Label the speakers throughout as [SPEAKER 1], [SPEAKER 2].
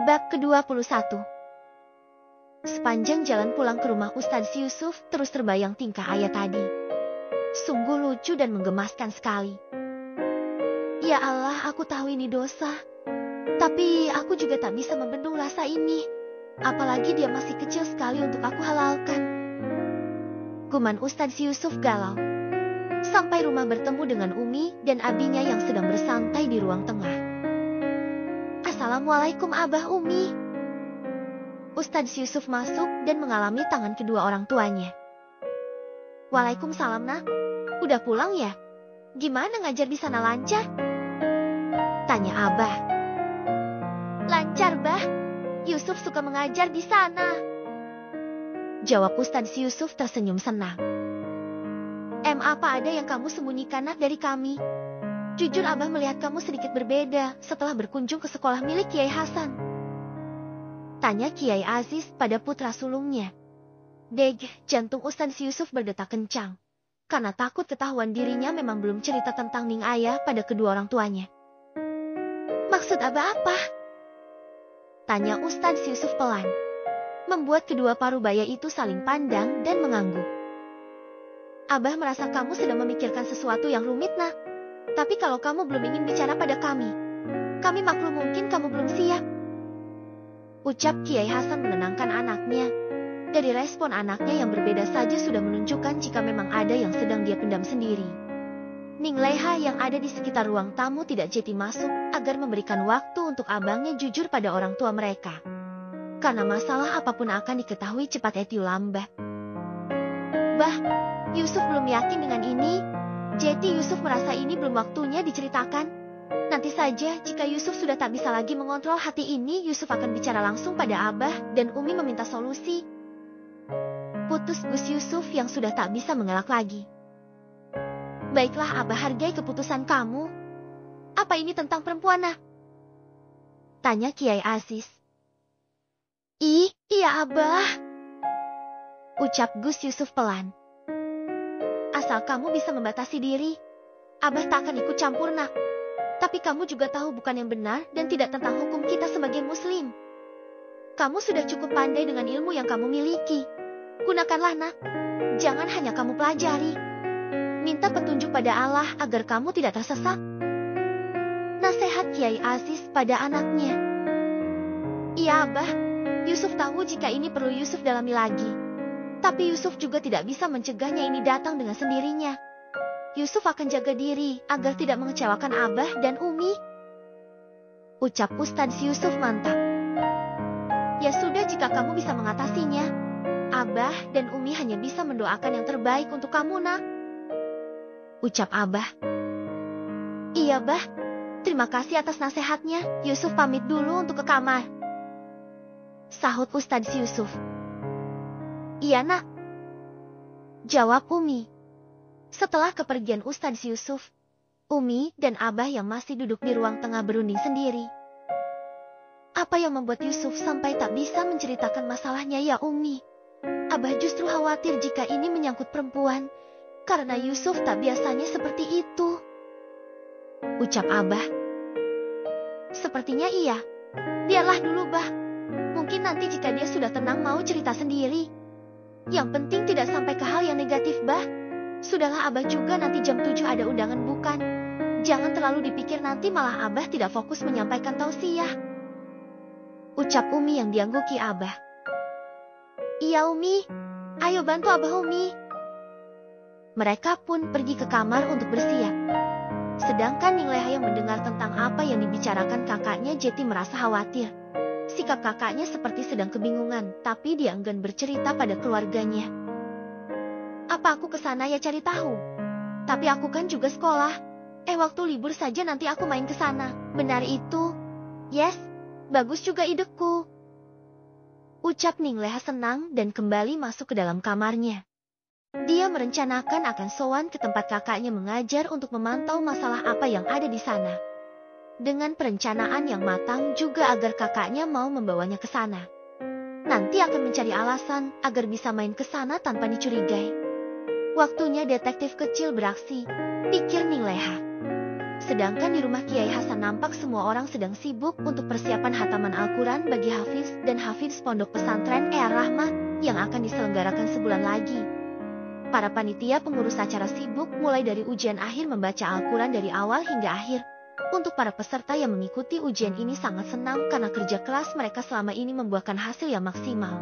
[SPEAKER 1] Bab ke-21. Sepanjang jalan pulang ke rumah Ustadz Yusuf terus terbayang tingkah ayah tadi. Sungguh lucu dan menggemaskan sekali. Ya Allah, aku tahu ini dosa. Tapi aku juga tak bisa membendung rasa ini. Apalagi dia masih kecil sekali untuk aku halalkan. Gumam Ustadz Yusuf galau. Sampai rumah bertemu dengan Umi dan abinya yang sedang bersantai di ruang tengah. Assalamualaikum Abah Umi. Ustadz Yusuf masuk dan mengalami tangan kedua orang tuanya. Waalaikumsalam nak. Udah pulang ya? Gimana ngajar di sana, lancar? Tanya Abah. Lancar bah. Yusuf suka mengajar di sana. Jawab Ustadz Yusuf tersenyum senang. Apa ada yang kamu sembunyikan nak dari kami? Jujur Abah melihat kamu sedikit berbeda setelah berkunjung ke sekolah milik Kiai Hasan. Tanya Kiai Aziz pada putra sulungnya. Deg, jantung Ustadz Yusuf berdetak kencang. Karena takut ketahuan dirinya memang belum cerita tentang Ning Ayah pada kedua orang tuanya. Maksud Abah apa? Tanya Ustadz Yusuf pelan. Membuat kedua parubaya itu saling pandang dan mengangguk. Abah merasa kamu sedang memikirkan sesuatu yang rumit nak. Tapi kalau kamu belum ingin bicara pada kami maklum mungkin kamu belum siap. Ucap Kiai Hasan menenangkan anaknya. Dari respon anaknya yang berbeda saja sudah menunjukkan jika memang ada yang sedang dia pendam sendiri. Ning Leha yang ada di sekitar ruang tamu tidak jeti masuk agar memberikan waktu untuk abangnya jujur pada orang tua mereka. Karena masalah apapun akan diketahui cepat atau lambat. Bah, Yusuf belum yakin dengan ini. Jadi Yusuf merasa ini belum waktunya diceritakan. Nanti saja jika Yusuf sudah tak bisa lagi mengontrol hati ini, Yusuf akan bicara langsung pada Abah dan Umi meminta solusi. Putus Gus Yusuf yang sudah tak bisa mengelak lagi. Baiklah Abah, hargai keputusan kamu. Apa ini tentang perempuan nak? Tanya Kiai Aziz. Iya Abah. Ucap Gus Yusuf pelan. Asal kamu bisa membatasi diri, Abah tak akan ikut campur nak. Tapi kamu juga tahu bukan yang benar dan tidak tentang hukum kita sebagai muslim. Kamu sudah cukup pandai dengan ilmu yang kamu miliki. Gunakanlah nak. Jangan hanya kamu pelajari. Minta petunjuk pada Allah agar kamu tidak tersesat. Nasihat Kiai Aziz pada anaknya. Iya Abah, Yusuf tahu jika ini perlu Yusuf dalami lagi. Tapi Yusuf juga tidak bisa mencegahnya ini datang dengan sendirinya. Yusuf akan jaga diri agar tidak mengecewakan Abah dan Umi. Ucap Ustadz Yusuf mantap. Ya sudah jika kamu bisa mengatasinya. Abah dan Umi hanya bisa mendoakan yang terbaik untuk kamu nak. Ucap Abah. Iya Bah, terima kasih atas nasihatnya. Yusuf pamit dulu untuk ke kamar. Sahut Ustadz Yusuf. Iya nak. Jawab Umi. Setelah kepergian Ustadz Yusuf, Umi dan Abah yang masih duduk di ruang tengah berunding sendiri. Apa yang membuat Yusuf sampai tak bisa menceritakan masalahnya ya Umi? Abah justru khawatir jika ini menyangkut perempuan, karena Yusuf tak biasanya seperti itu. Ucap Abah. Sepertinya iya. Biarlah dulu Bah. Mungkin nanti jika dia sudah tenang mau cerita sendiri. Yang penting tidak sampai ke hal yang negatif Bah. Sudahlah Abah juga nanti jam 7 ada undangan bukan? Jangan terlalu dipikir nanti malah Abah tidak fokus menyampaikan tausiah. Ucap Umi yang diangguki Abah. Iya Umi, ayo bantu Abah Umi. Mereka pun pergi ke kamar untuk bersiap. Sedangkan Ning Leha yang mendengar tentang apa yang dibicarakan kakaknya Jeti merasa khawatir. Sikap kakaknya seperti sedang kebingungan, tapi dia enggan bercerita pada keluarganya. Apa aku ke sana ya cari tahu? Tapi aku kan juga sekolah. Waktu libur saja nanti aku main ke sana. Benar itu? Yes, bagus juga ideku. Ucap Ning Leha senang dan kembali masuk ke dalam kamarnya. Dia merencanakan akan sowan ke tempat kakaknya mengajar untuk memantau masalah apa yang ada di sana. Dengan perencanaan yang matang juga agar kakaknya mau membawanya ke sana. Nanti akan mencari alasan agar bisa main ke sana tanpa dicurigai. Waktunya detektif kecil beraksi, pikir Ning Leha. Sedangkan di rumah Kiai Hasan nampak semua orang sedang sibuk untuk persiapan hataman Al-Quran bagi Hafiz dan Hafiz Pondok Pesantren Rahmah yang akan diselenggarakan sebulan lagi. Para panitia pengurus acara sibuk mulai dari ujian akhir membaca Al-Quran dari awal hingga akhir. Untuk para peserta yang mengikuti ujian ini sangat senang karena kerja keras mereka selama ini membuahkan hasil yang maksimal.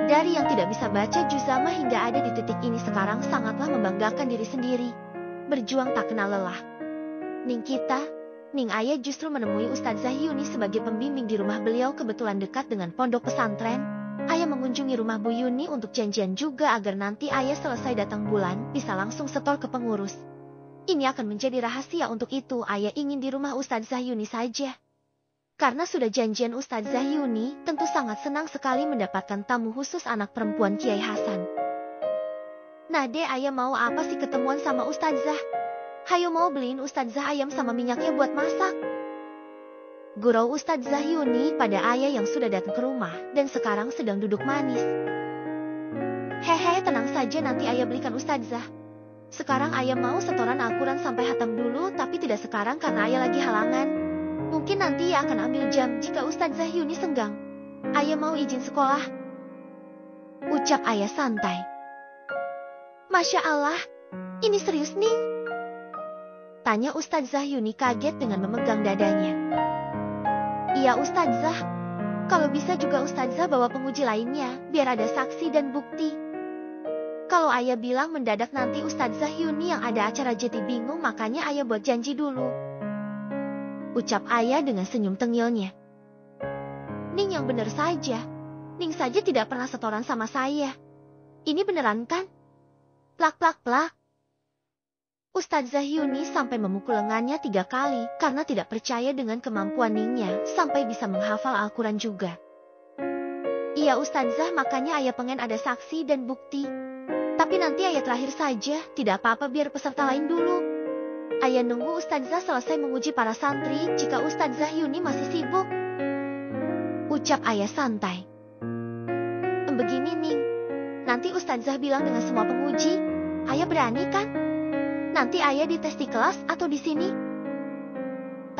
[SPEAKER 1] Dari yang tidak bisa baca juzama hingga ada di titik ini sekarang sangatlah membanggakan diri sendiri. Berjuang tak kenal lelah. Ning Ayah justru menemui Ustadz Zahyuni sebagai pembimbing di rumah beliau kebetulan dekat dengan pondok pesantren. Ayah mengunjungi rumah Bu Yuni untuk janjian juga agar nanti Ayah selesai datang bulan bisa langsung setor ke pengurus. Ini akan menjadi rahasia untuk itu Ayah ingin di rumah Ustadz Zahyuni saja. Karena sudah janjian Ustadz Zahyuni, tentu sangat senang sekali mendapatkan tamu khusus anak perempuan Kiai Hasan. Nade Ayah mau apa sih ketemuan sama Ustadzah? Hayo mau beliin Ustadzah ayam sama minyaknya buat masak. Gurau Ustadz Zahyuni pada Ayah yang sudah datang ke rumah dan sekarang sedang duduk manis. Hehe, tenang saja nanti Ayah belikan Ustadzah. Sekarang Ayah mau setoran Al-Quran sampai hatam dulu tapi tidak sekarang karena Ayah lagi halangan. Mungkin nanti ya akan ambil jam jika Ustadz Zahyuni senggang. Ayah mau izin sekolah. Ucap Ayah santai. Masya Allah, ini serius nih? Tanya Ustadz Zahyuni kaget dengan memegang dadanya. Iya Ustadzah, kalau bisa juga Ustadzah bawa penguji lainnya, biar ada saksi dan bukti. Kalau Ayah bilang mendadak nanti Ustadz Zahyuni yang ada acara jadi bingung makanya Ayah buat janji dulu. Ucap Ayah dengan senyum tengilnya. Ning yang bener saja, Ning saja tidak pernah setoran sama saya. Ini beneran kan? Plak plak plak. Ustadz Zahyuni sampai memukul lengannya 3 kali karena tidak percaya dengan kemampuan Ningnya sampai bisa menghafal Al-Quran juga. Iya Ustadzah makanya Ayah pengen ada saksi dan bukti. Tapi nanti Ayah terakhir saja, tidak apa-apa biar peserta lain dulu. Ayah nunggu Ustadzah selesai menguji para santri jika Ustadz Zahyuni masih sibuk. Ucap Ayah santai. Begini Ning, nanti Ustadzah bilang dengan semua penguji, Ayah berani kan? Nanti Ayah dites di kelas atau di sini?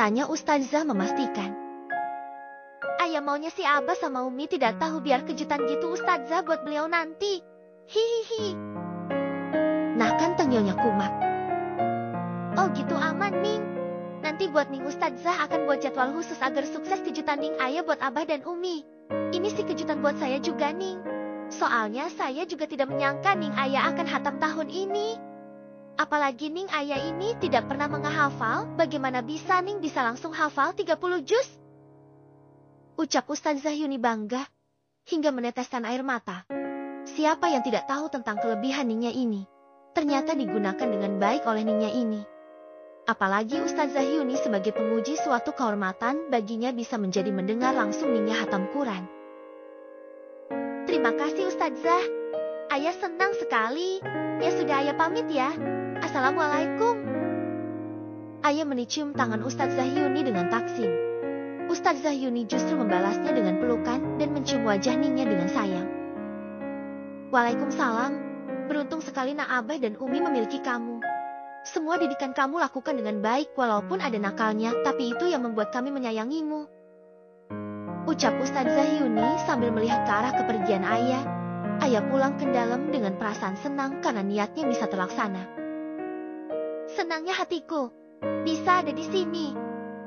[SPEAKER 1] Tanya Ustadzah memastikan. Ayah maunya si Abah sama Umi tidak tahu biar kejutan gitu Ustadzah buat beliau nanti. Hihihi. Nah kan tengilnya kumat. Oh gitu aman Ning. Nanti buat Ning Ustadzah akan buat jadwal khusus agar sukses kejutan Ning Ayah buat Abah dan Umi. Ini sih kejutan buat saya juga Ning. Soalnya saya juga tidak menyangka Ning Ayah akan hatam tahun ini. Apalagi Ning Ayah ini tidak pernah menghafal, bagaimana bisa Ning bisa langsung hafal 30 juz? Ucap Ustadz Zahyuni bangga, hingga meneteskan air mata. Siapa yang tidak tahu tentang kelebihan Ningnya ini? Ternyata digunakan dengan baik oleh Ningnya ini. Apalagi Ustadz Zahyuni sebagai penguji suatu kehormatan baginya bisa menjadi mendengar langsung Ningnya hatam Quran. Terima kasih Ustadzah. Ayah senang sekali. Ya sudah Ayah pamit ya. Assalamualaikum. Ayah menicium tangan Ustadz Zahyuni dengan taksim. Ustadz Zahyuni justru membalasnya dengan pelukan dan mencium wajah Ningnya dengan sayang. Waalaikumsalam. Beruntung sekali Nak Abah dan Umi memiliki kamu. Semua didikan kamu lakukan dengan baik walaupun ada nakalnya, tapi itu yang membuat kami menyayangimu. Ucap Ustadz Zahyuni sambil melihat ke arah kepergian Ayah. Ayah pulang ke dalam dengan perasaan senang karena niatnya bisa terlaksana. Senangnya hatiku, bisa ada di sini.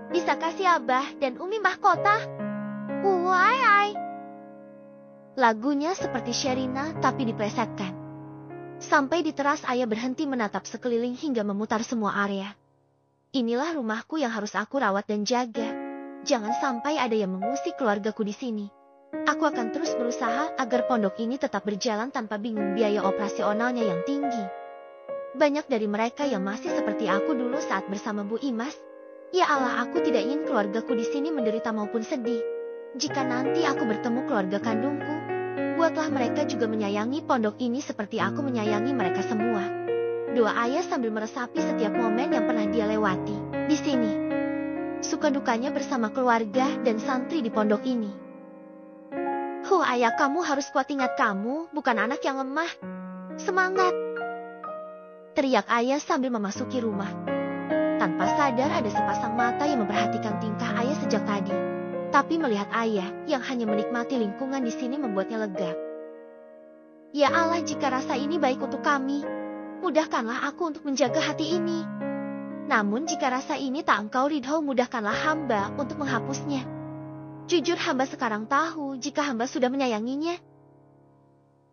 [SPEAKER 1] Bisa kasih Abah dan Umi mahkota. Uai. Lagunya seperti Sherina tapi diplesetkan. Sampai di teras Ayah berhenti menatap sekeliling hingga memutar semua area. Inilah rumahku yang harus aku rawat dan jaga. Jangan sampai ada yang mengusik keluargaku di sini. Aku akan terus berusaha agar pondok ini tetap berjalan tanpa bingung biaya operasionalnya yang tinggi. Banyak dari mereka yang masih seperti aku dulu saat bersama Bu Imas. Ya Allah, aku tidak ingin keluargaku di sini menderita maupun sedih. Jika nanti aku bertemu keluarga kandungku, buatlah mereka juga menyayangi pondok ini seperti aku menyayangi mereka semua. Doa Ayah sambil meresapi setiap momen yang pernah dia lewati di sini. Suka dukanya bersama keluarga dan santri di pondok ini. Ayah, kamu harus kuat, ingat kamu bukan anak yang lemah. Semangat! Teriak Ayah sambil memasuki rumah. Tanpa sadar ada sepasang mata yang memperhatikan tingkah ayah sejak tadi. Tapi melihat ayah yang hanya menikmati lingkungan di sini membuatnya lega. Ya Allah, jika rasa ini baik untuk kami, mudahkanlah aku untuk menjaga hati ini. Namun jika rasa ini tak engkau ridho, mudahkanlah hamba untuk menghapusnya. Jujur hamba sekarang tahu jika hamba sudah menyayanginya.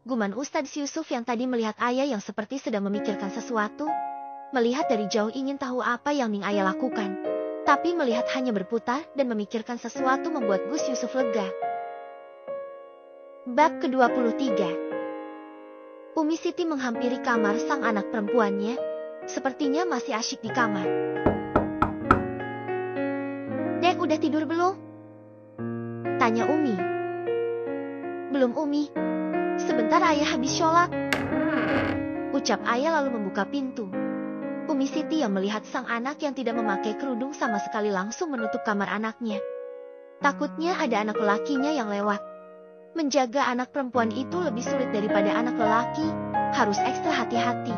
[SPEAKER 1] Guman Ustadz Yusuf yang tadi melihat ayah yang seperti sedang memikirkan sesuatu, melihat dari jauh ingin tahu apa yang Ning Ayah lakukan. Tapi melihat hanya berputar dan memikirkan sesuatu membuat Gus Yusuf lega. Bab ke-23. Umi Siti menghampiri kamar sang anak perempuannya. Sepertinya masih asyik di kamar. Dek, udah tidur belum? Tanya Umi. Belum Umi. Sebentar ayah habis sholat. Ucap ayah lalu membuka pintu. Umi Siti yang melihat sang anak yang tidak memakai kerudung sama sekali langsung menutup kamar anaknya. Takutnya ada anak lelakinya yang lewat. Menjaga anak perempuan itu lebih sulit daripada anak lelaki, harus ekstra hati-hati.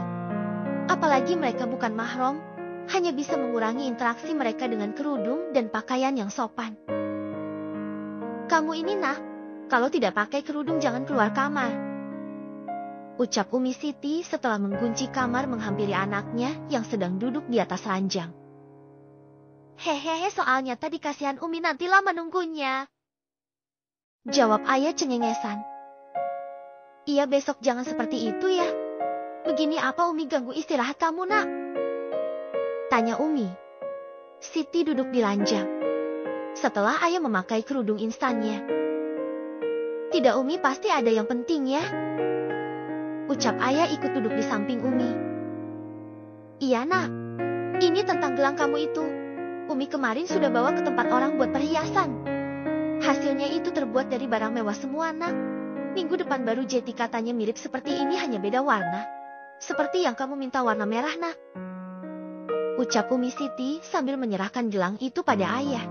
[SPEAKER 1] Apalagi mereka bukan mahram, hanya bisa mengurangi interaksi mereka dengan kerudung dan pakaian yang sopan. Kamu ini nak, kalau tidak pakai kerudung jangan keluar kamar. Ucap Umi Siti setelah mengunci kamar menghampiri anaknya yang sedang duduk di atas ranjang. Hehehe, soalnya tadi kasihan Umi nanti lama nunggunya. Jawab ayah cengengesan. Iya, besok jangan seperti itu ya. Begini apa Umi ganggu istirahat kamu nak? Tanya Umi. Siti duduk di ranjang. Setelah ayah memakai kerudung instannya. Tidak Umi, pasti ada yang penting ya. Ucap ayah ikut duduk di samping Umi. Iya nak, ini tentang gelang kamu itu. Umi kemarin sudah bawa ke tempat orang buat perhiasan. Hasilnya itu terbuat dari barang mewah semua nak. Minggu depan baru jadi katanya mirip seperti ini, hanya beda warna. Seperti yang kamu minta warna merah nak. Ucap Umi Siti sambil menyerahkan gelang itu pada ayah.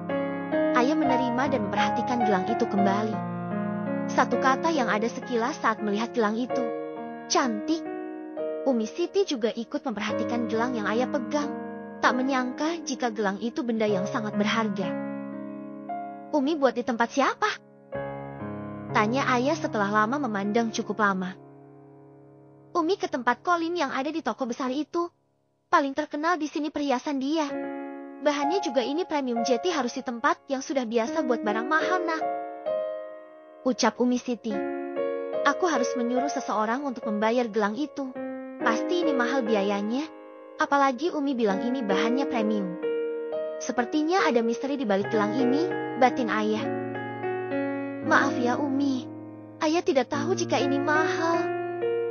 [SPEAKER 1] Ayah menerima dan memperhatikan gelang itu kembali. Satu kata yang ada sekilas saat melihat gelang itu. Cantik. Umi Siti juga ikut memperhatikan gelang yang ayah pegang. Tak menyangka jika gelang itu benda yang sangat berharga. Umi buat di tempat siapa? Tanya ayah setelah lama memandang cukup lama. Umi ke tempat Colin yang ada di toko besar itu. Paling terkenal di sini perhiasan dia. Bahannya juga ini premium, jadi harus di tempat yang sudah biasa buat barang mahal nak. Ucap Umi Siti. Aku harus menyuruh seseorang untuk membayar gelang itu. Pasti ini mahal biayanya. Apalagi Umi bilang ini bahannya premium. Sepertinya ada misteri di balik gelang ini, batin ayah. Maaf ya Umi. Ayah tidak tahu jika ini mahal.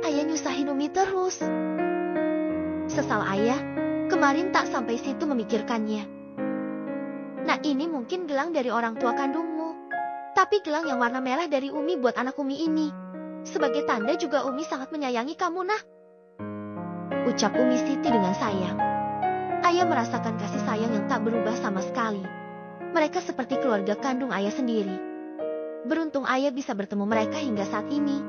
[SPEAKER 1] Ayah nyusahin Umi terus. Sesal ayah, kemarin tak sampai situ memikirkannya. Nah, ini mungkin gelang dari orang tua kandungmu. Tapi gelang yang warna merah dari Umi buat anak Umi ini. Sebagai tanda juga Umi sangat menyayangi kamu nak. Ucap Umi Siti dengan sayang. Ayah merasakan kasih sayang yang tak berubah sama sekali. Mereka seperti keluarga kandung ayah sendiri. Beruntung ayah bisa bertemu mereka hingga saat ini.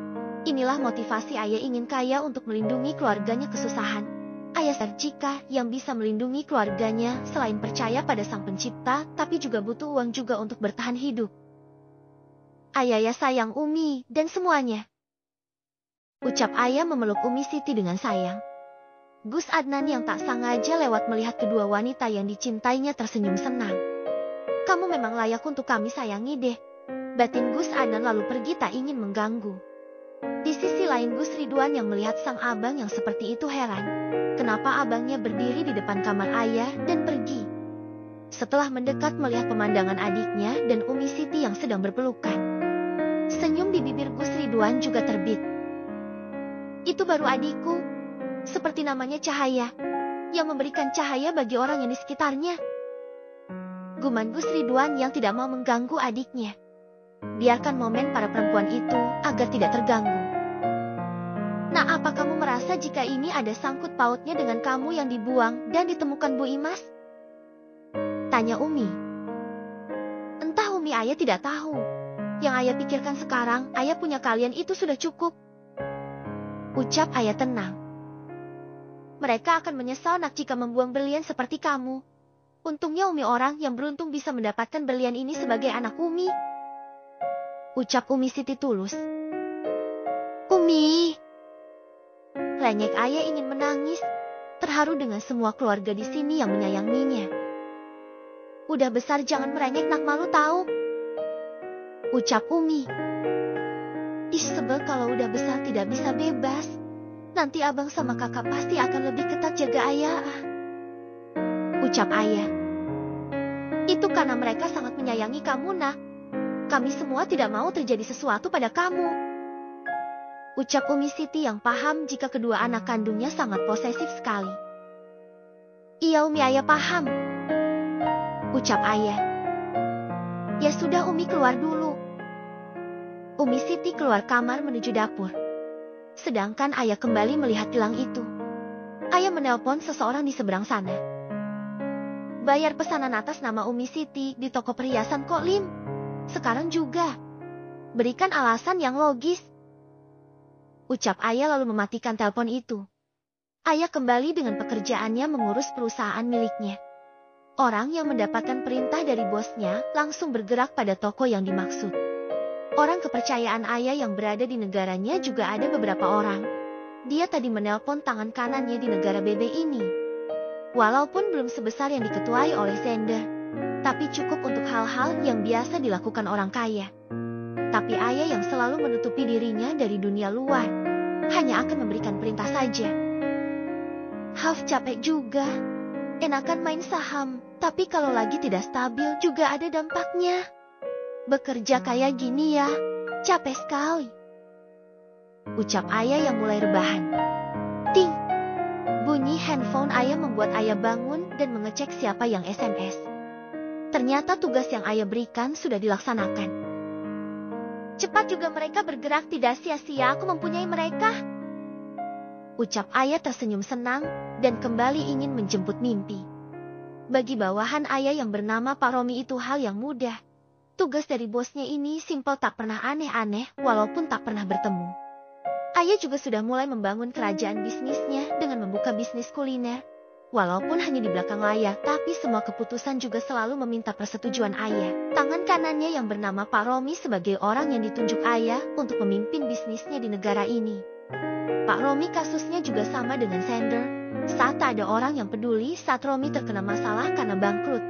[SPEAKER 1] Inilah motivasi ayah ingin kaya untuk melindungi keluarganya kesusahan. Ayah jika yang bisa melindungi keluarganya selain percaya pada Sang Pencipta, tapi juga butuh uang juga untuk bertahan hidup. Ayah ya sayang Umi dan semuanya. Ucap ayah memeluk Umi Siti dengan sayang. Gus Adnan yang tak sengaja lewat melihat kedua wanita yang dicintainya tersenyum senang. Kamu memang layak untuk kami sayangi deh. Batin Gus Adnan lalu pergi tak ingin mengganggu. Di sisi lain Gus Ridwan yang melihat sang abang yang seperti itu heran. Kenapa abangnya berdiri di depan kamar ayah dan pergi. Setelah mendekat melihat pemandangan adiknya dan Umi Siti yang sedang berpelukan. Senyum di bibir Gus Ridwan juga terbit. Itu baru adikku, seperti namanya Cahaya, yang memberikan cahaya bagi orang yang di sekitarnya. Guman Gus Ridwan yang tidak mau mengganggu adiknya. Biarkan momen para perempuan itu agar tidak terganggu. Nah, apa kamu merasa jika ini ada sangkut pautnya dengan kamu yang dibuang dan ditemukan Bu Imas? Tanya Umi. Entah Umi, ayah tidak tahu. Yang ayah pikirkan sekarang, ayah punya kalian itu sudah cukup. Ucap ayah tenang. Mereka akan menyesal nak jika membuang berlian seperti kamu. Untungnya Umi orang yang beruntung bisa mendapatkan berlian ini sebagai anak Umi. Ucap Umi Siti tulus. Umi. Lenyek ayah ingin menangis, terharu dengan semua keluarga di sini yang menyayanginya. Udah besar jangan merengek, nak malu tahu. Ucap Umi. Ih, sebel kalau udah besar tidak bisa bebas. Nanti abang sama kakak pasti akan lebih ketat jaga ayah. Ucap ayah. Itu karena mereka sangat menyayangi kamu, nak. Kami semua tidak mau terjadi sesuatu pada kamu. Ucap Umi Siti yang paham jika kedua anak kandungnya sangat posesif sekali. Iya Umi, ayah paham. Ucap ayah. Ya sudah Umi, keluar dulu. Umi Siti keluar kamar menuju dapur. Sedangkan ayah kembali melihat gelang itu. Ayah menelpon seseorang di seberang sana. Bayar pesanan atas nama Umi Siti di toko perhiasan kok, Lim. Sekarang juga. Berikan alasan yang logis. Ucap ayah lalu mematikan telepon itu. Ayah kembali dengan pekerjaannya mengurus perusahaan miliknya. Orang yang mendapatkan perintah dari bosnya langsung bergerak pada toko yang dimaksud. Orang kepercayaan ayah yang berada di negaranya juga ada beberapa orang. Dia tadi menelpon tangan kanannya di negara Bebe ini. Walaupun belum sebesar yang diketuai oleh Zender, tapi cukup untuk hal-hal yang biasa dilakukan orang kaya. Tapi ayah yang selalu menutupi dirinya dari dunia luar, hanya akan memberikan perintah saja. Capek juga. Enakan main saham, tapi kalau lagi tidak stabil juga ada dampaknya. Bekerja kayak gini ya, capek sekali. Ucap ayah yang mulai rebahan. Ting! Bunyi handphone ayah membuat ayah bangun dan mengecek siapa yang SMS. Ternyata tugas yang ayah berikan sudah dilaksanakan. Cepat juga mereka bergerak, tidak sia-sia aku mempunyai mereka. Ucap ayah tersenyum senang dan kembali ingin menjemput mimpi. Bagi bawahan ayah yang bernama Pak Romi itu hal yang mudah. Tugas dari bosnya ini simpel, tak pernah aneh-aneh walaupun tak pernah bertemu. Ayah juga sudah mulai membangun kerajaan bisnisnya dengan membuka bisnis kuliner. Walaupun hanya di belakang layar, tapi semua keputusan juga selalu meminta persetujuan ayah. Tangan kanannya yang bernama Pak Romi sebagai orang yang ditunjuk ayah untuk memimpin bisnisnya di negara ini. Pak Romi kasusnya juga sama dengan Zender. Saat tak ada orang yang peduli saat Romi terkena masalah karena bangkrut.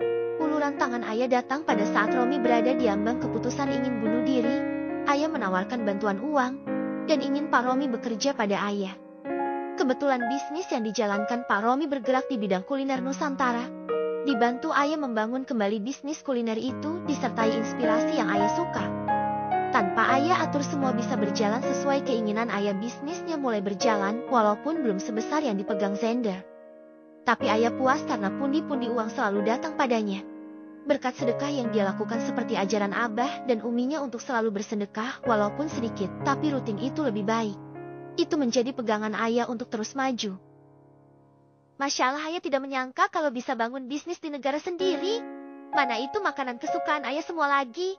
[SPEAKER 1] Uluran tangan ayah datang pada saat Romi berada di ambang keputusan ingin bunuh diri. Ayah menawarkan bantuan uang dan ingin Pak Romi bekerja pada ayah. Kebetulan bisnis yang dijalankan Pak Romi bergerak di bidang kuliner Nusantara. Dibantu ayah membangun kembali bisnis kuliner itu disertai inspirasi yang ayah suka. Tanpa ayah atur semua bisa berjalan sesuai keinginan ayah, bisnisnya mulai berjalan walaupun belum sebesar yang dipegang Zender. Tapi ayah puas karena pundi-pundi uang selalu datang padanya. Berkat sedekah yang dia lakukan seperti ajaran abah dan uminya untuk selalu bersedekah walaupun sedikit, tapi rutin itu lebih baik. Itu menjadi pegangan ayah untuk terus maju. Masya Allah, ayah tidak menyangka kalau bisa bangun bisnis di negara sendiri. Mana itu makanan kesukaan ayah semua lagi.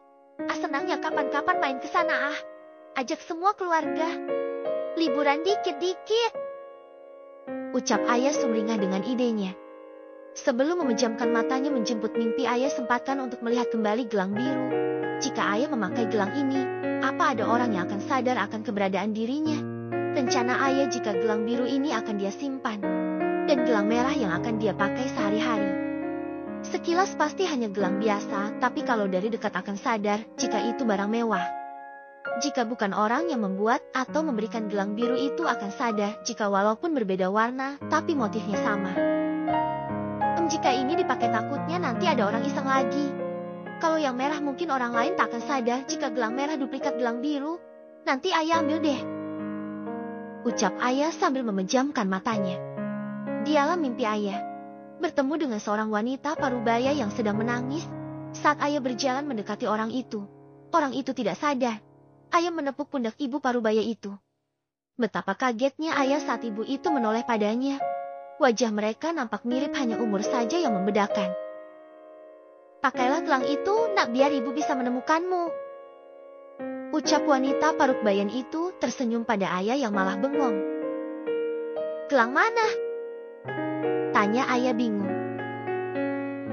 [SPEAKER 1] Senangnya kapan-kapan main ke sana Ajak semua keluarga. Liburan dikit-dikit. Ucap ayah sumringah dengan idenya. Sebelum memejamkan matanya menjemput mimpi, ayah sempatkan untuk melihat kembali gelang biru. Jika ayah memakai gelang ini, apa ada orang yang akan sadar akan keberadaan dirinya? Rencana ayah jika gelang biru ini akan dia simpan, dan gelang merah yang akan dia pakai sehari-hari. Sekilas pasti hanya gelang biasa, tapi kalau dari dekat akan sadar jika itu barang mewah. Jika bukan orang yang membuat atau memberikan gelang biru itu akan sadar jika walaupun berbeda warna, tapi motifnya sama. Jika ini dipakai takutnya nanti ada orang iseng lagi. Kalau yang merah mungkin orang lain tak akan sadar jika gelang merah duplikat gelang biru. Nanti ayah ambil deh. Ucap ayah sambil memejamkan matanya. Dialah mimpi ayah. Bertemu dengan seorang wanita parubaya yang sedang menangis. Saat ayah berjalan mendekati orang itu tidak sadar. Ayah menepuk pundak ibu parubaya itu. Betapa kagetnya ayah saat ibu itu menoleh padanya. Wajah mereka nampak mirip, hanya umur saja yang membedakan. Pakailah gelang itu, nak, biar ibu bisa menemukanmu. Ucap wanita parubbayan itu tersenyum pada ayah yang malah bengong. Gelang mana? Tanya ayah bingung.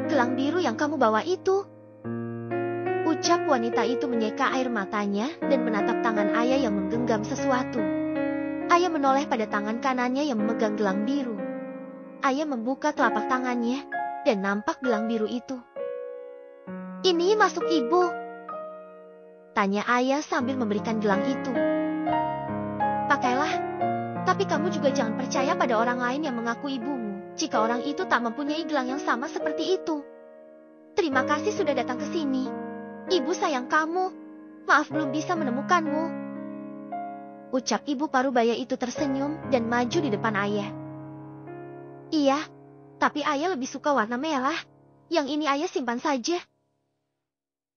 [SPEAKER 1] Gelang biru yang kamu bawa itu. Ucap wanita itu menyeka air matanya dan menatap tangan ayah yang menggenggam sesuatu. Ayah menoleh pada tangan kanannya yang memegang gelang biru. Ayah membuka telapak tangannya dan nampak gelang biru itu. Ini masuk ibu. Tanya ayah sambil memberikan gelang itu. Pakailah, tapi kamu juga jangan percaya pada orang lain yang mengaku ibumu, jika orang itu tak mempunyai gelang yang sama seperti itu. Terima kasih sudah datang ke sini. Ibu sayang kamu. Maaf belum bisa menemukanmu. Ucap ibu parubaya itu tersenyum dan maju di depan ayah. Iya, tapi ayah lebih suka warna merah. Yang ini ayah simpan saja.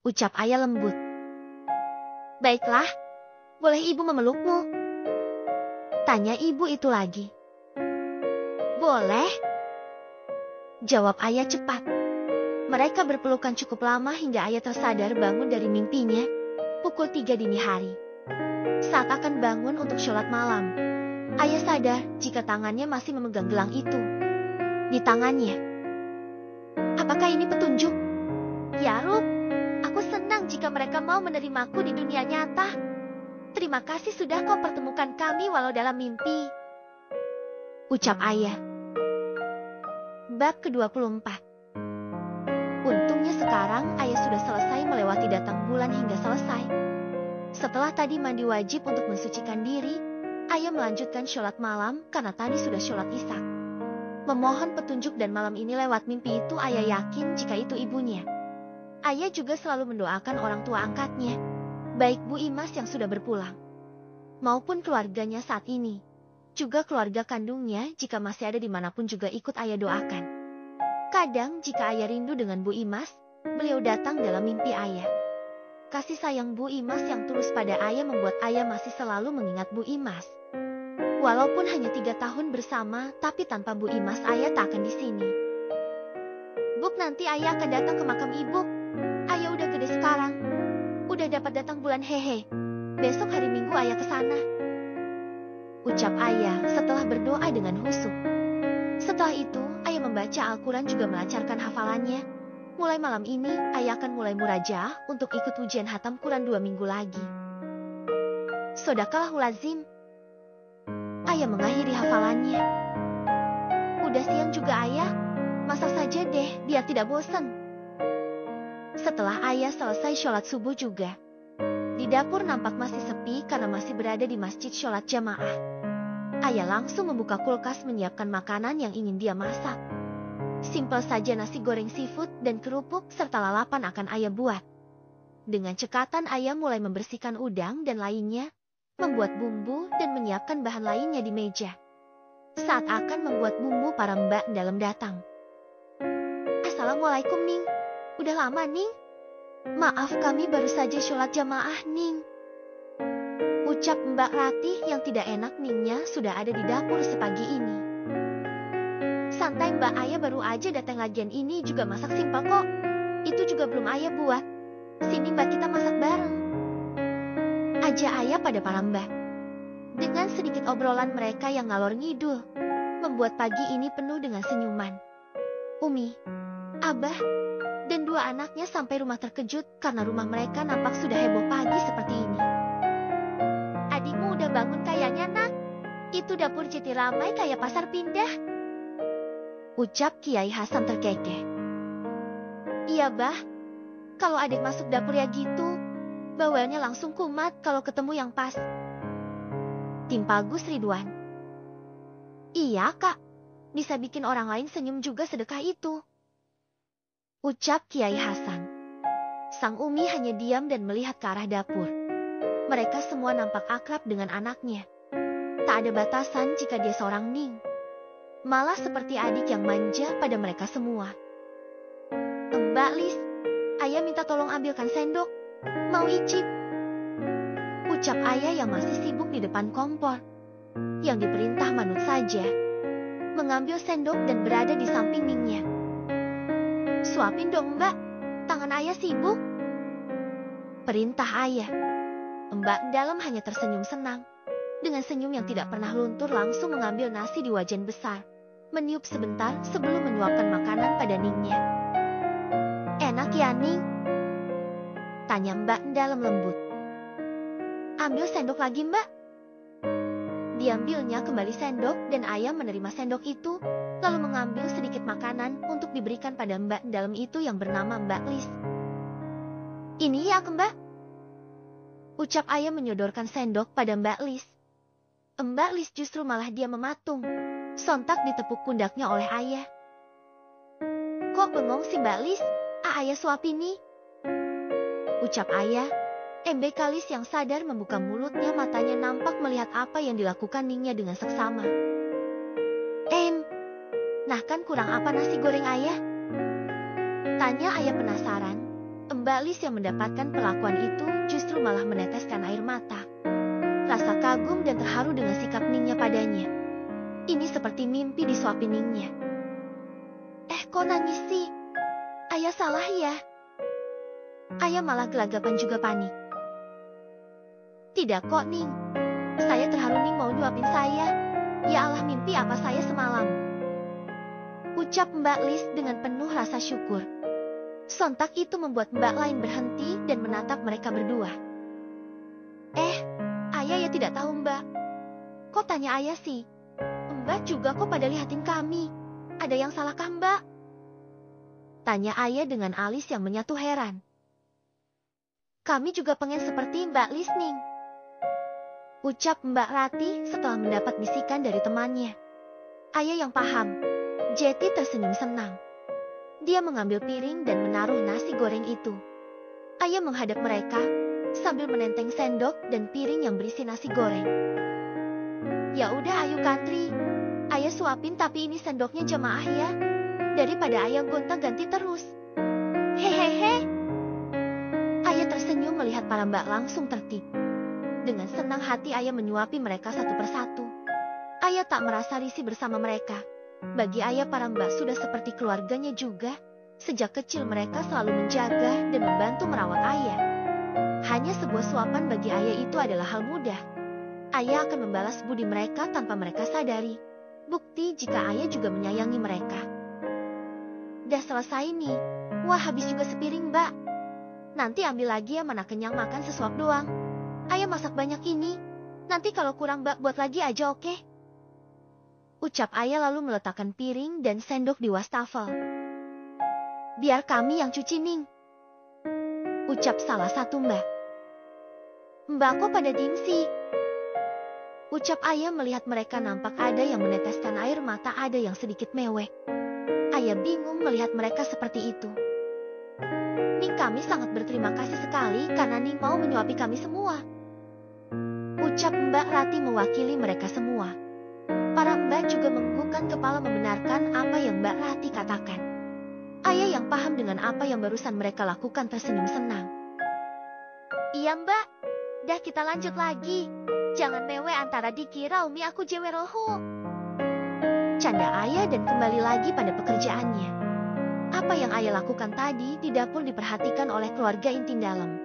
[SPEAKER 1] Ucap ayah lembut. Baiklah, boleh ibu memelukmu? Tanya ibu itu lagi. Boleh. Jawab ayah cepat. Mereka berpelukan cukup lama hingga ayah tersadar bangun dari mimpinya. Pukul 3 dini hari. Saat akan bangun untuk sholat malam, ayah sadar jika tangannya masih memegang gelang itu. Di tangannya. Apakah ini petunjuk? Ya Rub, aku senang jika mereka mau menerimaku di dunia nyata. Terima kasih sudah kau pertemukan kami walau dalam mimpi. Ucap ayah. Bab ke-24. Untungnya sekarang ayah sudah selesai melewati datang bulan hingga selesai. Setelah tadi mandi wajib untuk mensucikan diri, ayah melanjutkan sholat malam karena tadi sudah sholat isya. Memohon petunjuk dan malam ini lewat mimpi itu ayah yakin jika itu ibunya. Ayah juga selalu mendoakan orang tua angkatnya, baik Bu Imas yang sudah berpulang, maupun keluarganya saat ini. Juga keluarga kandungnya jika masih ada dimanapun juga ikut ayah doakan. Kadang jika ayah rindu dengan Bu Imas, beliau datang dalam mimpi ayah. Kasih sayang Bu Imas yang tulus pada ayah membuat ayah masih selalu mengingat Bu Imas. Walaupun hanya 3 tahun bersama, tapi tanpa Bu Imas ayah tak akan di sini. Buk, nanti ayah akan datang ke makam ibu. Ayah udah gede sekarang. Udah dapat datang bulan hehe. Besok hari Minggu ayah ke sana. Ucap ayah setelah berdoa dengan khusyuk. Setelah itu, ayah membaca Al-Quran juga melancarkan hafalannya. Mulai malam ini, ayah akan mulai murajaah untuk ikut ujian hatam Quran 2 minggu lagi. Sodaqallahul azim. Ayah mengakhiri hafalannya. Udah siang juga ayah, masak saja deh biar tidak bosan. Setelah ayah selesai sholat subuh juga, di dapur nampak masih sepi karena masih berada di masjid sholat jamaah. Ayah langsung membuka kulkas menyiapkan makanan yang ingin dia masak. Simpel saja nasi goreng seafood dan kerupuk serta lalapan akan ayah buat. Dengan cekatan ayah mulai membersihkan udang dan lainnya, membuat bumbu dan menyiapkan bahan lainnya di meja. Saat akan membuat bumbu, para mbak dalam datang. Assalamualaikum Ning. Udah lama Ning? Maaf kami baru saja sholat jamaah Ning. Ucap Mbak Ratih yang tidak enak Ningnya sudah ada di dapur sepagi ini. Santai Mbak, ayah baru aja datang, lagian ini juga masak simpel kok. Itu juga belum ayah buat. Sini Mbak, kita masak bareng. Aja ayah pada para mbak. Dengan sedikit obrolan mereka yang ngalor ngidul, membuat pagi ini penuh dengan senyuman. Umi, Abah, dan 2 anaknya sampai rumah terkejut karena rumah mereka nampak sudah heboh pagi seperti ini. Adikmu udah bangun kayaknya nak. Itu dapur jadi ramai kayak pasar pindah. Ucap Kiai Hasan terkekeh. Iya bah, kalau adik masuk dapur ya gitu, bawelnya langsung kumat kalau ketemu yang pas. Timpal Gus Ridwan. Iya kak, bisa bikin orang lain senyum juga sedekah itu. Ucap Kiai Hasan. Sang Umi hanya diam dan melihat ke arah dapur. Mereka semua nampak akrab dengan anaknya. Tak ada batasan jika dia seorang Ning. Malah seperti adik yang manja pada mereka semua. Mbak Lis, ayah minta tolong ambilkan sendok. Mau icip? Ucap ayah yang masih sibuk di depan kompor. Yang diperintah manut saja. Mengambil sendok dan berada di samping Ningnya. Suapin dong mbak, tangan ayah sibuk. Perintah ayah. Mbak dalam hanya tersenyum senang. Dengan senyum yang tidak pernah luntur langsung mengambil nasi di wajan besar. Meniup sebentar sebelum menyuapkan makanan pada Ningnya. ya, Ning? Tanya Mbak dalam lembut. Ambil sendok lagi, Mbak. Diambilnya kembali sendok dan ayah menerima sendok itu, lalu mengambil sedikit makanan untuk diberikan pada Mbak dalam itu yang bernama Mbak Lis. Ini ya, Mbak. Ucap ayah menyodorkan sendok pada Mbak Lis. Mbak Lis justru malah dia mematung. Sontak ditepuk pundaknya oleh ayah. Kok bengong si Mbak Lis? Ayah suapin nih. Ucap ayah. Mbak Lis yang sadar membuka mulutnya, matanya nampak melihat apa yang dilakukan Ningnya dengan seksama. Nah kan kurang apa nasi goreng ayah? Tanya ayah penasaran. Mbak Lis yang mendapatkan perlakuan itu justru malah meneteskan air mata. Rasa kagum dan terharu dengan sikap Ningnya padanya. Ini seperti mimpi disuapin Ningnya. Kok nangis sih? Ayah salah ya? Ayah malah gelagapan juga panik. Tidak kok, Ning. Saya terharu Ning mau nyuapin saya. Ya Allah, mimpi apa saya semalam? Ucap Mbak Lis dengan penuh rasa syukur. Sontak itu membuat Mbak lain berhenti dan menatap mereka berdua. Ayah ya tidak tahu, Mbak. Kok tanya ayah sih? Mbak juga kok pada lihatin kami. Ada yang salahkah, Mbak? Tanya ayah dengan alis yang menyatu heran. Kami juga pengen seperti Mbak Lis, Ning. Ucap Mbak Rati setelah mendapat bisikan dari temannya. Ayah yang paham. Jeti tersenyum senang. Dia mengambil piring dan menaruh nasi goreng itu. Ayah menghadap mereka sambil menenteng sendok dan piring yang berisi nasi goreng. Ya udah ayo Kantri. Ayah suapin tapi ini sendoknya jemaah ya. Daripada ayah gonta-ganti terus. Hehehe. Ayah tersenyum melihat para mbak langsung tertib. Dengan senang hati ayah menyuapi mereka satu persatu. Ayah tak merasa risih bersama mereka. Bagi ayah para mbak sudah seperti keluarganya juga. Sejak kecil mereka selalu menjaga dan membantu merawat ayah. Hanya sebuah suapan bagi ayah itu adalah hal mudah. Ayah akan membalas budi mereka tanpa mereka sadari. Bukti jika ayah juga menyayangi mereka. Udah selesai nih. Wah, habis juga sepiring, Mbak. Nanti ambil lagi ya, mana kenyang makan sesuap doang. Ayah masak banyak ini. Nanti kalau kurang Mbak buat lagi aja, oke? Ucap ayah lalu meletakkan piring dan sendok di wastafel. Biar kami yang cuci, Ning. Ucap salah satu mbak. Mbak kok pada diem sih? Ucap ayah melihat mereka nampak ada yang meneteskan air mata, ada yang sedikit mewek. Ayah bingung melihat mereka seperti itu. Ning, kami sangat berterima kasih sekali karena Ning mau menyuapi kami semua. Ucap Mbak Rati mewakili mereka semua. Para mbak juga menganggukkan kepala membenarkan apa yang Mbak Rati katakan. Ayah yang paham dengan apa yang barusan mereka lakukan tersenyum senang. Iya Mbak, dah kita lanjut lagi. Jangan mewek antara dikira Umi aku jewerohu. Canda ayah dan kembali lagi pada pekerjaannya. Apa yang ayah lakukan tadi di dapur diperhatikan oleh keluarga inti dalam.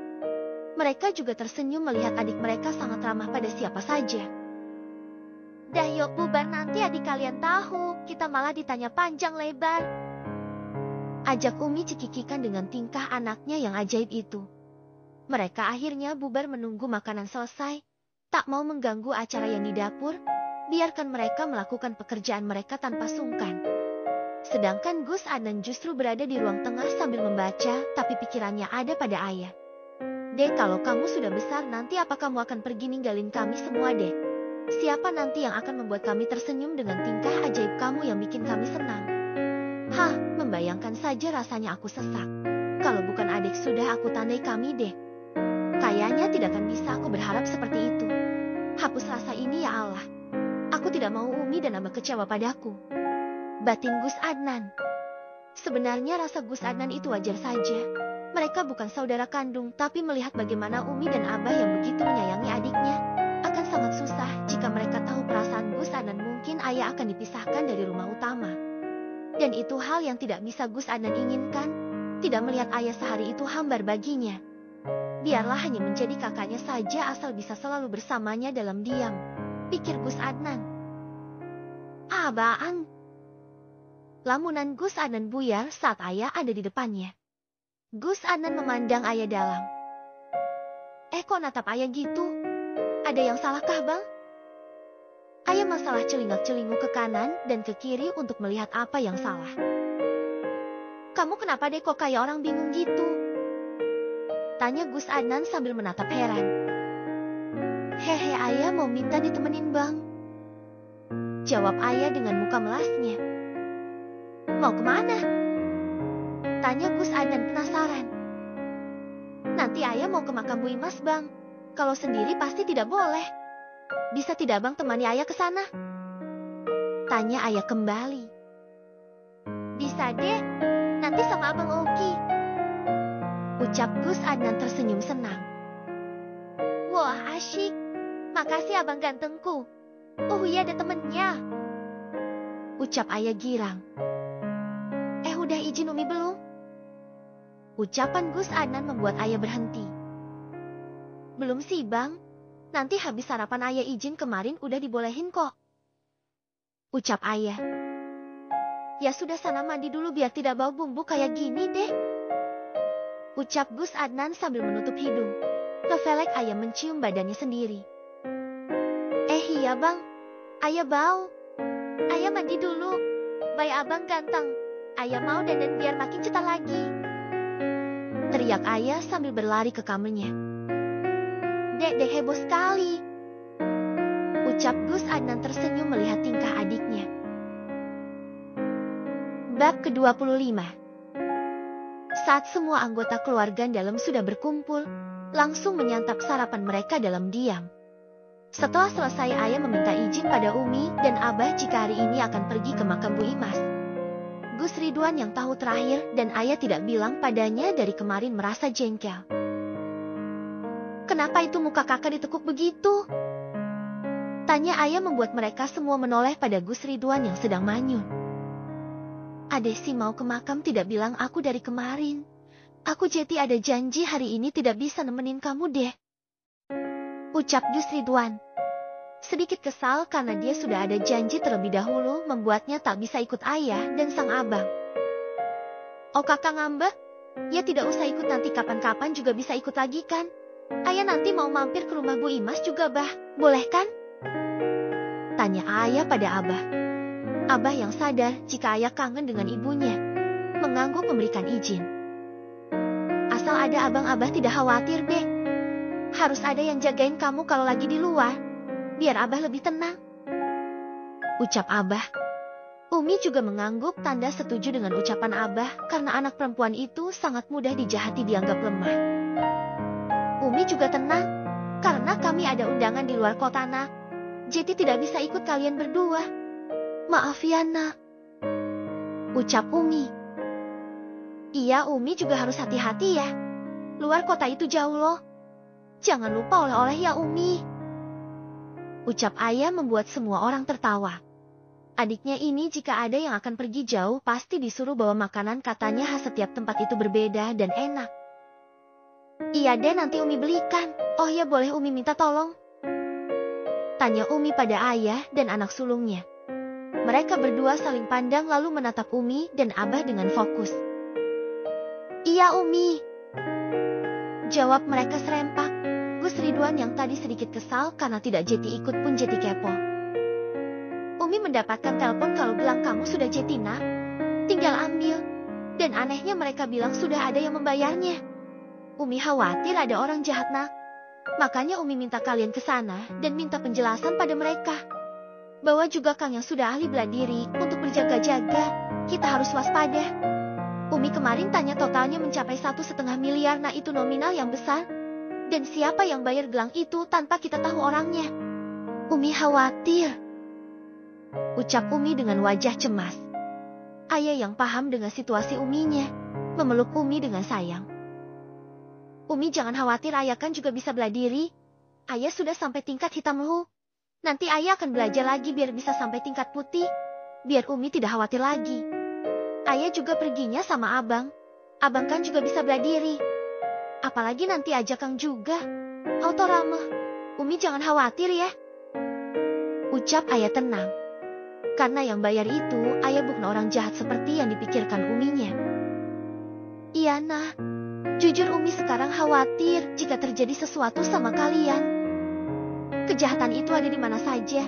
[SPEAKER 1] Mereka juga tersenyum melihat adik mereka sangat ramah pada siapa saja. Dah yuk bubar, nanti adik kalian tahu, kita malah ditanya panjang lebar. Ajak Umi cekikikan dengan tingkah anaknya yang ajaib itu. Mereka akhirnya bubar menunggu makanan selesai. Tak mau mengganggu acara yang di dapur, biarkan mereka melakukan pekerjaan mereka tanpa sungkan. Sedangkan Gus Adnan justru berada di ruang tengah sambil membaca, tapi pikirannya ada pada ayah. Dek, kalau kamu sudah besar nanti apa kamu akan pergi ninggalin kami semua, Dek? Siapa nanti yang akan membuat kami tersenyum dengan tingkah ajaib kamu yang bikin kami senang? Hah, membayangkan saja rasanya aku sesak. Kalau bukan adik sudah aku tandai kami, Dek. Kayaknya tidak akan bisa aku berharap seperti itu. Hapus rasa ini ya Allah. Aku tidak mau Umi dan Abah kecewa padaku. Batin Gus Adnan. Sebenarnya rasa Gus Adnan itu wajar saja. Mereka bukan saudara kandung, tapi melihat bagaimana Umi dan Abah yang begitu menyayangi adiknya, akan sangat susah jika mereka tahu perasaan Gus Adnan mungkin ayah akan dipisahkan dari rumah utama. Dan itu hal yang tidak bisa Gus Adnan inginkan, tidak melihat ayah sehari itu hambar baginya. Biarlah hanya menjadi kakaknya saja asal bisa selalu bersamanya dalam diam, pikir Gus Adnan. Abang. Lamunan Gus Adnan buyar saat ayah ada di depannya. Gus Adnan memandang ayah dalam. Kok natap ayah gitu? Ada yang salahkah, Bang? Ayah masalah celingak-celinguk ke kanan dan ke kiri untuk melihat apa yang salah. Kamu kenapa deh kok kayak orang bingung gitu? Tanya Gus Adnan sambil menatap heran. Hehe, ayah mau minta ditemenin, Bang. Jawab ayah dengan muka melasnya. Mau kemana? Tanya Gus Adnan penasaran. Nanti ayah mau ke makam Bu Imas, Bang. Kalau sendiri pasti tidak boleh. Bisa tidak Bang temani ayah ke sana? Tanya ayah kembali. Bisa deh, nanti sama Abang Oki. Ucap Gus Adnan tersenyum senang. Wah, asyik. Makasih Abang gantengku. Iya ada temennya. Ucap ayah girang. Udah izin Umi belum? Ucapan Gus Adnan membuat ayah berhenti. Belum sih Bang. Nanti habis sarapan ayah izin kemarin udah dibolehin kok. Ucap ayah. Ya sudah sana mandi dulu biar tidak bau bumbu kayak gini deh. Ucap Gus Adnan sambil menutup hidung. Kefelek ayah mencium badannya sendiri. Iya Bang. Ayah bau. Ayah mandi dulu. Bye Abang ganteng. Ayah mau dandan biar makin cetar lagi. Teriak ayah sambil berlari ke kamarnya. Dek heboh sekali. Ucap Gus Adnan tersenyum melihat tingkah adiknya. Bab ke-25. Saat semua anggota keluarga dalam sudah berkumpul, langsung menyantap sarapan mereka dalam diam. Setelah selesai ayah meminta izin pada Umi dan Abah jika hari ini akan pergi ke makam Bu Imas. Gus Ridwan yang tahu terakhir dan ayah tidak bilang padanya dari kemarin merasa jengkel. Kenapa itu muka kakak ditekuk begitu? Tanya ayah membuat mereka semua menoleh pada Gus Ridwan yang sedang manyun. Ade sih mau ke makam tidak bilang aku dari kemarin. Aku jadi ada janji hari ini tidak bisa nemenin kamu deh. Ucap Gus Ridwan. Sedikit kesal karena dia sudah ada janji terlebih dahulu membuatnya tak bisa ikut ayah dan sang abang. Oh kakak ngambek? Ya tidak usah ikut nanti kapan-kapan juga bisa ikut lagi kan? Ayah nanti mau mampir ke rumah Bu Imas juga bah, boleh kan? Tanya ayah pada abah. Abah yang sadar jika ayah kangen dengan ibunya, mengangguk memberikan izin. Asal ada abang abah tidak khawatir deh. Harus ada yang jagain kamu kalau lagi di luar. Biar Abah lebih tenang. Ucap Abah. Umi juga mengangguk tanda setuju dengan ucapan Abah karena anak perempuan itu sangat mudah dijahati dianggap lemah. Umi juga tenang karena kami ada undangan di luar kota nak. Jadi tidak bisa ikut kalian berdua. Maaf ya nak. Ucap Umi. Iya Umi juga harus hati-hati ya. Luar kota itu jauh loh. Jangan lupa oleh-oleh ya Umi. Ucap ayah membuat semua orang tertawa. Adiknya ini jika ada yang akan pergi jauh pasti disuruh bawa makanan katanya setiap tempat itu berbeda dan enak. Iya deh nanti Umi belikan. Oh ya boleh Umi minta tolong? Tanya Umi pada ayah dan anak sulungnya. Mereka berdua saling pandang lalu menatap Umi dan Abah dengan fokus. Iya Umi. Jawab mereka serempak. Gus Ridwan yang tadi sedikit kesal karena tidak jadi ikut pun jadi kepo. Umi mendapatkan telepon kalau bilang kamu sudah jadi nak. Tinggal ambil. Dan anehnya mereka bilang sudah ada yang membayarnya. Umi khawatir ada orang jahat nak. Makanya Umi minta kalian ke sana dan minta penjelasan pada mereka. Bawa juga Kang yang sudah ahli bela diri untuk berjaga-jaga. Kita harus waspada. Umi kemarin tanya totalnya mencapai 1,5 miliar nah itu nominal yang besar. Dan siapa yang bayar gelang itu tanpa kita tahu orangnya? Umi khawatir. Ucap Umi dengan wajah cemas. Ayah yang paham dengan situasi Uminya, memeluk Umi dengan sayang. Umi jangan khawatir ayah kan juga bisa bela diri. Ayah sudah sampai tingkat hitam luhu. Nanti ayah akan belajar lagi biar bisa sampai tingkat putih. Biar Umi tidak khawatir lagi. Ayah juga perginya sama abang. Abang kan juga bisa bela diri. Apalagi nanti ajak Kang juga. Autorama. Umi jangan khawatir ya. Ucap ayah tenang. Karena yang bayar itu ayah bukan orang jahat seperti yang dipikirkan Uminya. Iya nah. Jujur Umi sekarang khawatir jika terjadi sesuatu sama kalian. Kejahatan itu ada di mana saja.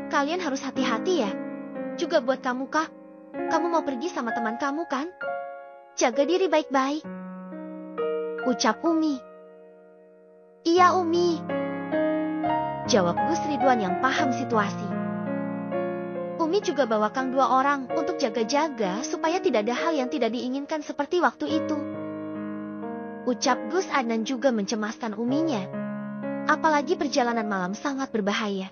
[SPEAKER 1] Kalian harus hati-hati ya. Juga buat kamu kak. Kamu mau pergi sama teman kamu kan? Jaga diri baik-baik. Ucap Umi. Iya Umi. Jawab Gus Ridwan yang paham situasi. Umi juga bawa Kang 2 orang untuk jaga-jaga supaya tidak ada hal yang tidak diinginkan seperti waktu itu. Ucap Gus Adnan juga mencemaskan Uminya. Apalagi perjalanan malam sangat berbahaya.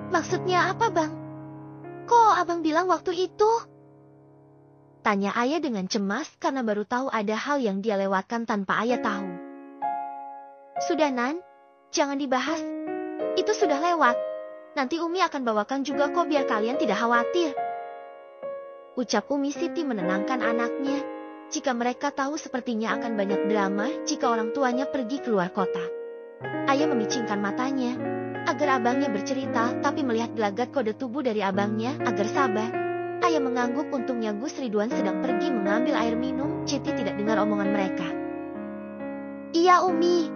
[SPEAKER 1] Maksudnya apa bang? Kok abang bilang waktu itu? Tanya Ayah dengan cemas karena baru tahu ada hal yang dia lewatkan tanpa Ayah tahu. Sudah Nan, jangan dibahas. Itu sudah lewat. Nanti Umi akan bawakan juga kok biar kalian tidak khawatir. Ucap Umi Siti menenangkan anaknya. Jika mereka tahu sepertinya akan banyak drama jika orang tuanya pergi keluar kota. Ayah memicingkan matanya agar abangnya bercerita tapi melihat gelagat kode tubuh dari abangnya agar sabar. Ayah mengangguk untungnya Gus Ridwan sedang pergi mengambil air minum. Siti tidak dengar omongan mereka. Iya Umi.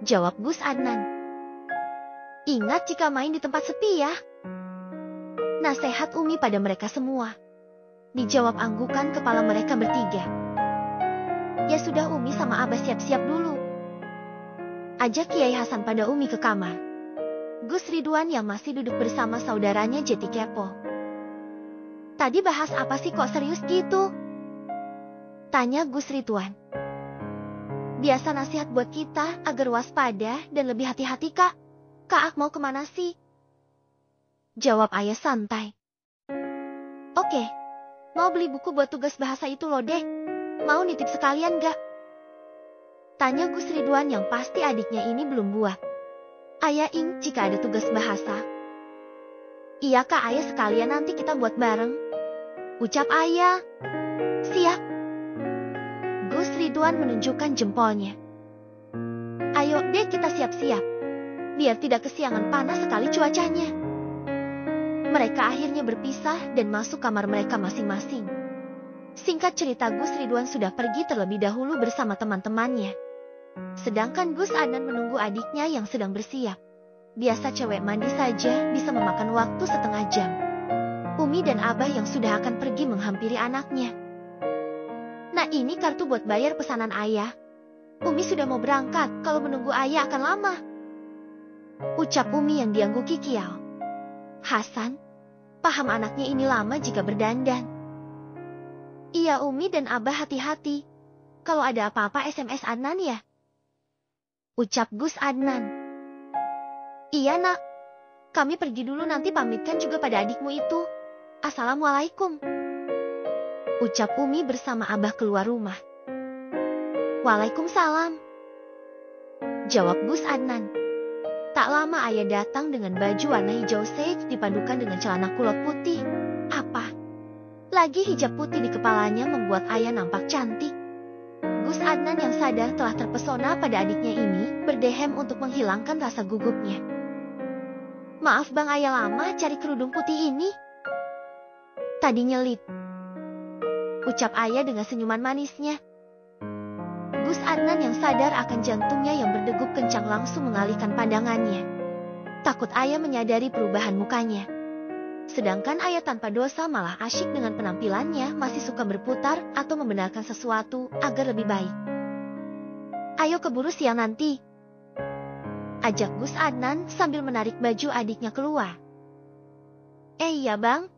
[SPEAKER 1] Jawab Gus Adnan. Ingat jika main di tempat sepi ya. Nasihat Umi pada mereka semua. Dijawab anggukan kepala mereka bertiga. Ya sudah Umi sama Abah siap-siap dulu. Ajak Kiai Hasan pada Umi ke kamar. Gus Ridwan yang masih duduk bersama saudaranya jadi kepo. Tadi bahas apa sih kok serius gitu? Tanya Gus Ridwan. Biasa nasihat buat kita agar waspada dan lebih hati-hati kak. Kak mau kemana sih? Jawab Ayah santai. Oke. Mau beli buku buat tugas bahasa itu loh dek. Mau nitip sekalian gak? Tanya Gus Ridwan yang pasti adiknya ini belum buat. Ayah ing jika ada tugas bahasa. Iya kak Ayah sekalian nanti kita buat bareng. Ucap Ayah. Siap. Gus Ridwan menunjukkan jempolnya. Ayo dek kita siap-siap. Biar tidak kesiangan panas sekali cuacanya. Mereka akhirnya berpisah dan masuk kamar mereka masing-masing. Singkat cerita Gus Ridwan sudah pergi terlebih dahulu bersama teman-temannya. Sedangkan Gus Adnan menunggu adiknya yang sedang bersiap. Biasa cewek mandi saja bisa memakan waktu setengah jam. Umi dan Abah yang sudah akan pergi menghampiri anaknya. Nah ini kartu buat bayar pesanan Ayah. Umi sudah mau berangkat, kalau menunggu Ayah akan lama. Ucap Umi yang diangguki Kial. Hasan, paham anaknya ini lama jika berdandan. Iya Umi dan Abah hati-hati. Kalau ada apa-apa SMS Adnan ya. Ucap Gus Adnan. Iya nak. Kami pergi dulu nanti pamitkan juga pada adikmu itu. Assalamualaikum. Ucap Umi bersama Abah keluar rumah. Waalaikumsalam. Jawab Gus Adnan. Tak lama Ayah datang dengan baju warna hijau sage dipadukan dengan celana kulot putih. Apa? Lagi hijab putih di kepalanya membuat Ayah nampak cantik. Gus Adnan yang sadar telah terpesona pada adiknya ini berdehem untuk menghilangkan rasa gugupnya. Maaf bang Ayah lama cari kerudung putih ini. Tadi nyelit. Ucap Ayah dengan senyuman manisnya. Gus Adnan yang sadar akan jantungnya yang berdegup kencang langsung mengalihkan pandangannya. Takut Ayah menyadari perubahan mukanya. Sedangkan Ayah tanpa dosa malah asyik dengan penampilannya masih suka berputar atau membenarkan sesuatu agar lebih baik. Ayo keburu siang nanti. Ajak Gus Adnan sambil menarik baju adiknya keluar. Iya bang.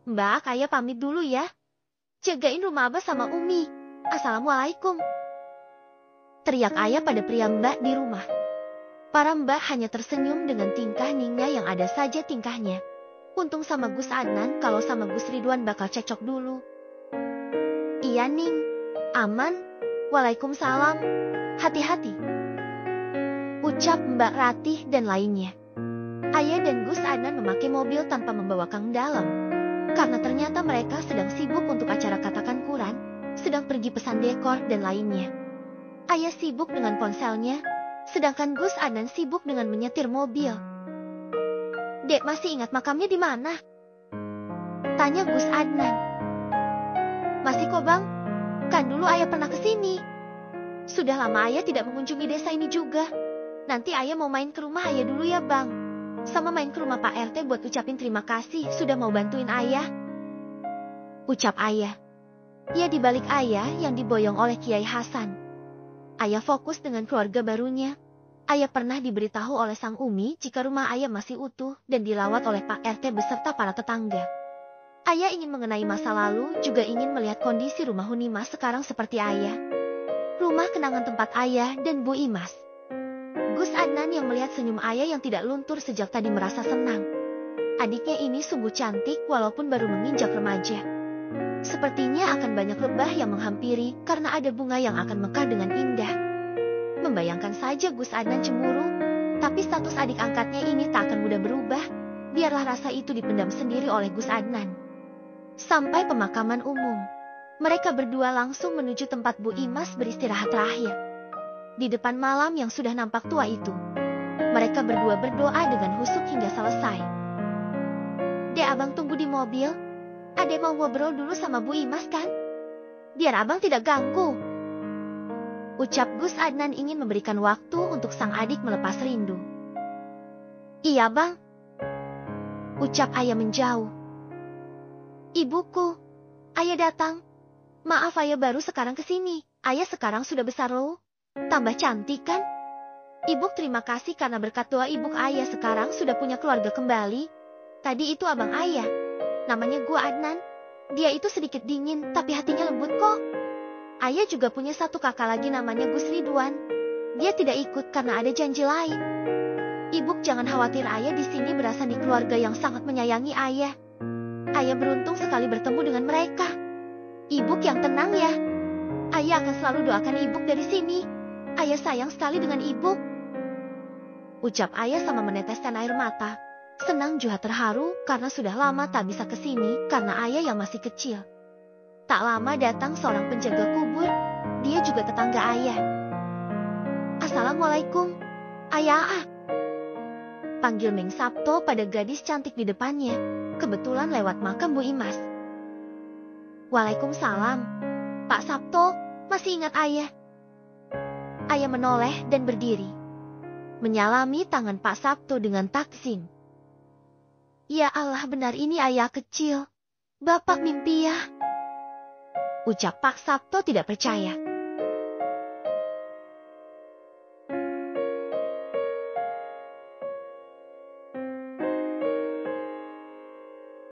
[SPEAKER 1] Mbak Ayah pamit dulu ya. Jagain rumah Abah sama Umi. Assalamualaikum. Teriak Ayah pada pria mbak di rumah. Para mbak hanya tersenyum dengan tingkah Ningnya yang ada saja tingkahnya. Untung sama Gus Adnan, kalau sama Gus Ridwan bakal cekcok dulu. Iya Ning, aman. Waalaikumsalam. Hati-hati. Ucap Mbak Ratih dan lainnya. Ayah dan Gus Adnan memakai mobil tanpa membawa Kang dalam. Karena ternyata mereka sedang sibuk untuk acara katakan Quran, sedang pergi pesan dekor dan lainnya. Ayah sibuk dengan ponselnya, sedangkan Gus Adnan sibuk dengan menyetir mobil. Dek masih ingat makamnya di mana? Tanya Gus Adnan. Masih kok bang, Kan dulu ayah pernah ke sini. Sudah lama ayah tidak mengunjungi desa ini juga. Nanti ayah mau main ke rumah ayah dulu ya bang. Sama main ke rumah Pak RT buat ucapin terima kasih sudah mau bantuin ayah. Ucap ayah. Ia dibalik ayah yang diboyong oleh Kiai Hasan. Ayah fokus dengan keluarga barunya. Ayah pernah diberitahu oleh sang Umi jika rumah ayah masih utuh dan dirawat oleh Pak RT beserta para tetangga. Ayah ingin mengenai masa lalu, juga ingin melihat kondisi rumah Hunimas sekarang seperti ayah. Rumah kenangan tempat ayah dan Bu Imas. Gus Adnan yang melihat senyum ayah yang tidak luntur sejak tadi merasa senang. Adiknya ini sungguh cantik walaupun baru menginjak remaja. Sepertinya akan banyak lebah yang menghampiri karena ada bunga yang akan mekar dengan indah. Membayangkan saja Gus Adnan cemburu, tapi status adik angkatnya ini tak akan mudah berubah. Biarlah rasa itu dipendam sendiri oleh Gus Adnan. Sampai pemakaman umum, mereka berdua langsung menuju tempat Bu Imas beristirahat terakhir. Di depan malam yang sudah nampak tua itu, mereka berdua berdoa dengan husuk hingga selesai. Dek, abang tunggu di mobil. Adek mau ngobrol dulu sama Bu Imas kan? Biar abang tidak ganggu. Ucap Gus Adnan ingin memberikan waktu untuk sang adik melepas rindu. Iya bang. Ucap ayah menjauh. Ibuku, ayah datang. Maaf ayah baru sekarang kesini. Ayah sekarang sudah besar loh. Tambah cantik kan? Ibu terima kasih karena berkat doa ibu ayah sekarang sudah punya keluarga kembali. Tadi itu abang ayah. Namanya gua Adnan. Dia itu sedikit dingin tapi hatinya lembut kok. Ayah juga punya satu kakak lagi namanya Gus Ridwan. Dia tidak ikut karena ada janji lain. Ibu jangan khawatir, ayah di sini berasal di keluarga yang sangat menyayangi ayah. Ayah beruntung sekali bertemu dengan mereka. Ibu yang tenang ya. Ayah akan selalu doakan ibu dari sini. Ayah sayang sekali dengan ibu. Ucap ayah sama meneteskan air mata. Senang juga terharu karena sudah lama tak bisa ke sini karena ayah yang masih kecil. Tak lama datang seorang penjaga kubur. Dia juga tetangga ayah. Assalamualaikum, ayah. Panggil Meng Sabto pada gadis cantik di depannya. Kebetulan lewat makam Bu Imas. Waalaikumsalam. Pak Sabto, masih ingat ayah? Ayah menoleh dan berdiri. Menyalami tangan Pak Sabto dengan takzim. Ya Allah, benar ini ayah kecil. Bapak mimpi ya? Ucap Pak Sabto tidak percaya.